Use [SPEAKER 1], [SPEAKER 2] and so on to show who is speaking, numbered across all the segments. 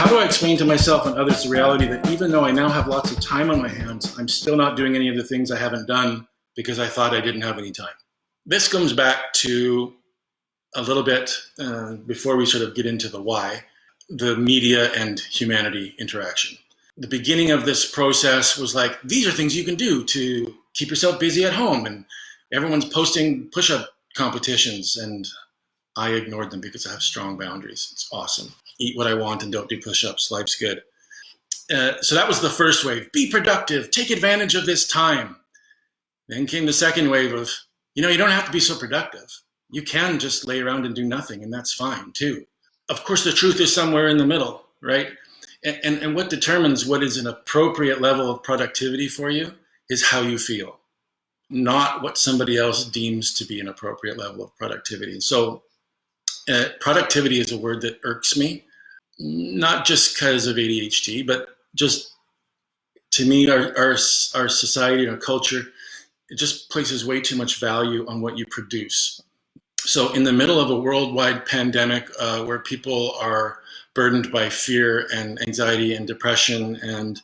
[SPEAKER 1] How do I explain to myself and others the reality that even though I now have lots of time on my hands, I'm still not doing any of the things I haven't done because I thought I didn't have any time? This comes back to a little bit before we sort of get into the why, the media and humanity interaction. The beginning of this process was like, these are things you can do to keep yourself busy at home, and everyone's posting push-up competitions, and I ignored them because I have strong boundaries. It's awesome. Eat what I want and don't do push-ups. Life's good. So that was the first wave. Be productive. Take advantage of this time. Then came the second wave of, you don't have to be so productive. You can just lay around and do nothing, and that's fine too. Of course, the truth is somewhere in the middle, right? And what determines what is an appropriate level of productivity for you is how you feel, not what somebody else deems to be an appropriate level of productivity. So productivity is a word that irks me, not just because of ADHD, but just to me, our society and our culture, it just places way too much value on what you produce. So in the middle of a worldwide pandemic where people are burdened by fear and anxiety and depression, and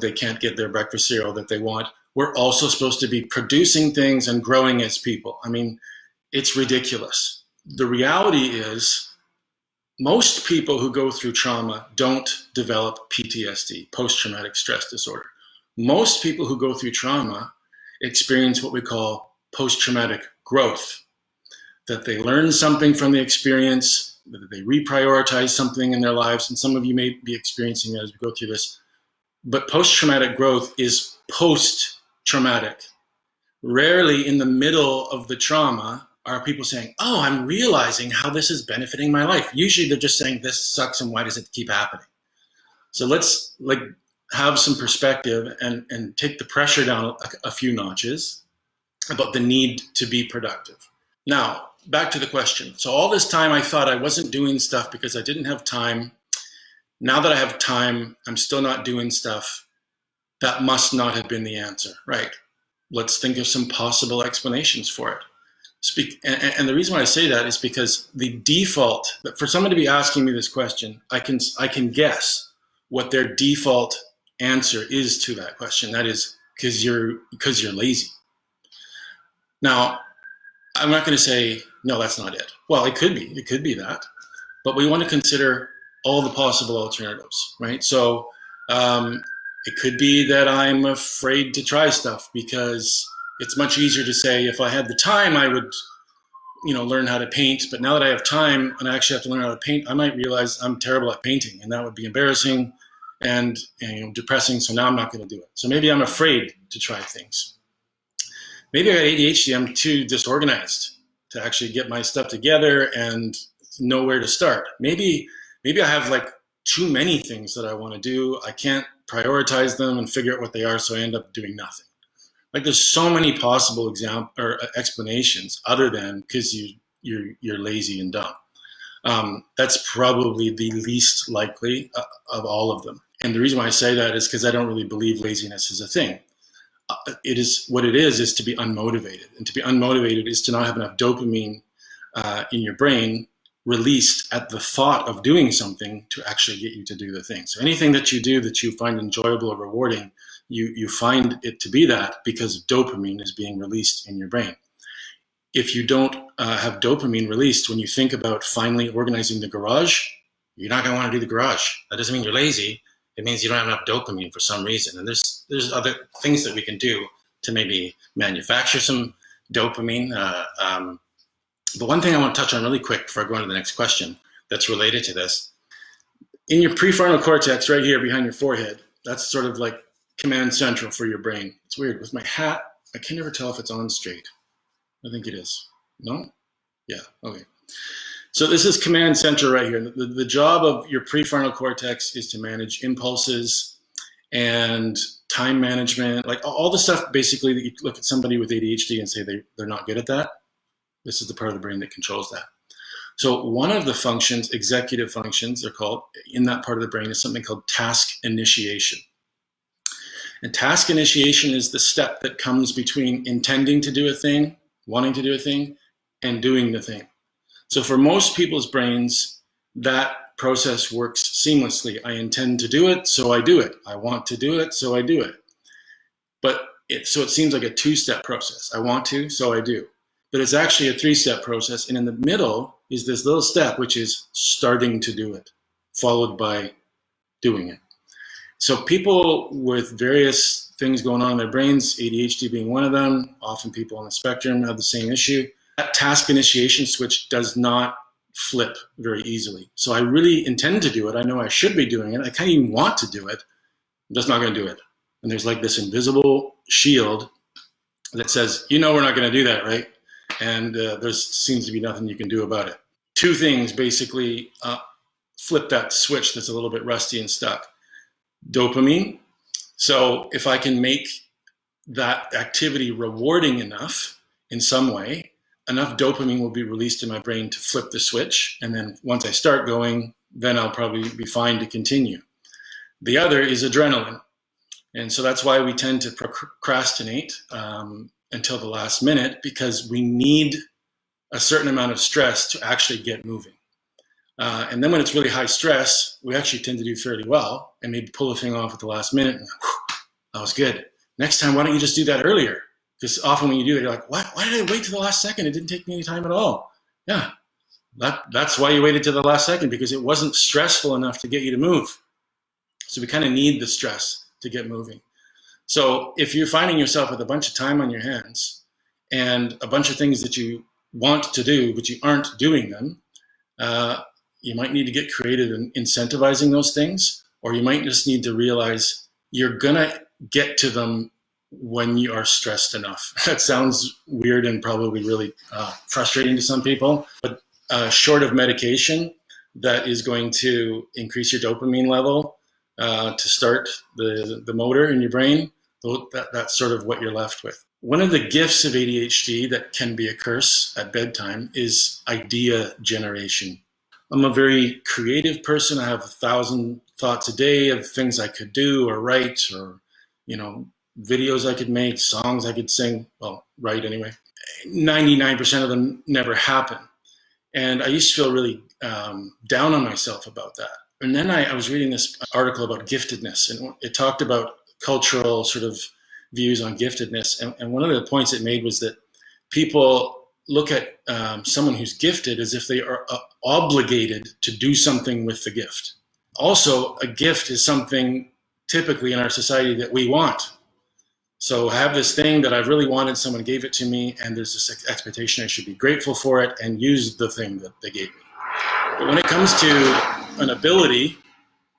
[SPEAKER 1] they can't get their breakfast cereal that they want, we're also supposed to be producing things and growing as people. I mean, it's ridiculous. The reality is most people who go through trauma don't develop PTSD, post-traumatic stress disorder. Most people who go through trauma experience what we call post-traumatic growth, that they learn something from the experience, that they reprioritize something in their lives, and some of you may be experiencing that as we go through this. But post-traumatic growth is post-traumatic. Rarely in the middle of the trauma are people saying, oh, I'm realizing how this is benefiting my life. Usually they're just saying, this sucks and why does it keep happening? So let's have some perspective and take the pressure down a few notches about the need to be productive. Now, back to the question. So all this time I thought I wasn't doing stuff because I didn't have time. Now that I have time, I'm still not doing stuff. That must not have been the answer, right? Let's think of some possible explanations for it. And the reason why I say that is because the default, for someone to be asking me this question, I can guess what their default answer is to that question. That is because you're lazy. Now, I'm not going to say, no, that's not it. Well, it could be that, but we want to consider all the possible alternatives, right? So it could be that I'm afraid to try stuff because it's much easier to say, if I had the time, I would, learn how to paint. But now that I have time and I actually have to learn how to paint, I might realize I'm terrible at painting, and that would be embarrassing and depressing. So now I'm not going to do it. So maybe I'm afraid to try things. Maybe I got ADHD. I'm too disorganized to actually get my stuff together and know where to start. Maybe I have too many things that I want to do. I can't prioritize them and figure out what they are, so I end up doing nothing. There's so many possible explanations other than because you're lazy and dumb. That's probably the least likely of all of them. And the reason why I say that is because I don't really believe laziness is a thing. It is what it is to be unmotivated. And to be unmotivated is to not have enough dopamine in your brain released at the thought of doing something to actually get you to do the thing. So anything that you do that you find enjoyable or rewarding, you find it to be that because dopamine is being released in your brain. If you don't have dopamine released when you think about finally organizing the garage, you're not going to want to do the garage. That doesn't mean you're lazy. It means you don't have enough dopamine for some reason. And there's other things that we can do to maybe manufacture some dopamine. But one thing I want to touch on really quick before I go on to the next question that's related to this. In your prefrontal cortex right here behind your forehead, that's sort of like command central for your brain. It's weird. With my hat, I can never tell if it's on straight. I think it is. No? Yeah, okay. So this is command central right here. The job of your prefrontal cortex is to manage impulses and time management, all the stuff basically that you look at somebody with ADHD and say they're not good at that. This is the part of the brain that controls that. So one of the functions, executive functions, they're called, in that part of the brain is something called task initiation. And task initiation is the step that comes between intending to do a thing, wanting to do a thing, and doing the thing. So for most people's brains, that process works seamlessly. I intend to do it, so I do it. I want to do it, so I do it. So it seems like a two-step process. I want to, so I do. But it's actually a three-step process. And in the middle is this little step, which is starting to do it, followed by doing it. So people with various things going on in their brains, ADHD being one of them, often people on the spectrum have the same issue. That task initiation switch does not flip very easily. So I really intend to do it. I know I should be doing it. I kind of even want to do it. I'm just not going to do it. And there's like this invisible shield that says, you know, we're not going to do that, right? And there seems to be nothing you can do about it. Two things basically flip that switch that's a little bit rusty and stuck. Dopamine. So if I can make that activity rewarding enough in some way, enough dopamine will be released in my brain to flip the switch. And then once I start going, then I'll probably be fine to continue. The other is adrenaline. And so that's why we tend to procrastinate until the last minute, because we need a certain amount of stress to actually get moving. And then when it's really high stress, we actually tend to do fairly well and maybe pull a thing off at the last minute. And, whew, that was good. Next time, why don't you just do that earlier? Because often when you do it, you're like, why did I wait to the last second? It didn't take me any time at all. Yeah, that's why you waited to the last second, because it wasn't stressful enough to get you to move. So we kind of need the stress to get moving. So if you're finding yourself with a bunch of time on your hands and a bunch of things that you want to do, but you aren't doing them, you might need to get creative in incentivizing those things, or you might just need to realize you're going to get to them when you are stressed enough. That sounds weird and probably really frustrating to some people, but short of medication that is going to increase your dopamine level to start the motor in your brain, that's sort of what you're left with. One of the gifts of ADHD that can be a curse at bedtime is idea generation. I'm a very creative person. I have 1,000 thoughts a day of things I could do or write, or, you know, videos I could make, songs I could sing, well, write anyway. 99% of them never happen. And I used to feel really down on myself about that. And then I was reading this article about giftedness, and it talked about cultural sort of views on giftedness. And one of the points it made was that people look at someone who's gifted as if they are obligated to do something with the gift. Also, a gift is something typically in our society that we want. So I have this thing that I've really wanted, someone gave it to me, and there's this expectation I should be grateful for it and use the thing that they gave me. But when it comes to an ability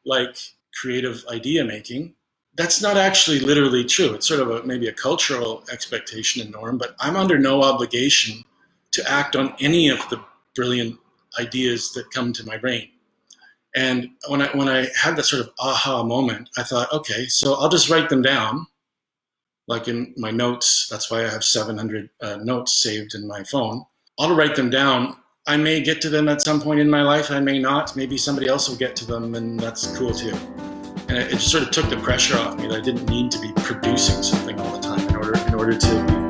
[SPEAKER 1] like creative idea making, that's not actually literally true. It's sort of maybe a cultural expectation and norm, but I'm under no obligation to act on any of the brilliant ideas that come to my brain. And when I had that sort of aha moment, I thought, okay, so I'll just write them down, like in my notes. That's why I have 700 notes saved in my phone. I'll write them down. I may get to them at some point in my life. I may not. Maybe somebody else will get to them, and that's cool too. And it just sort of took the pressure off me that I didn't need to be producing something all the time in order to be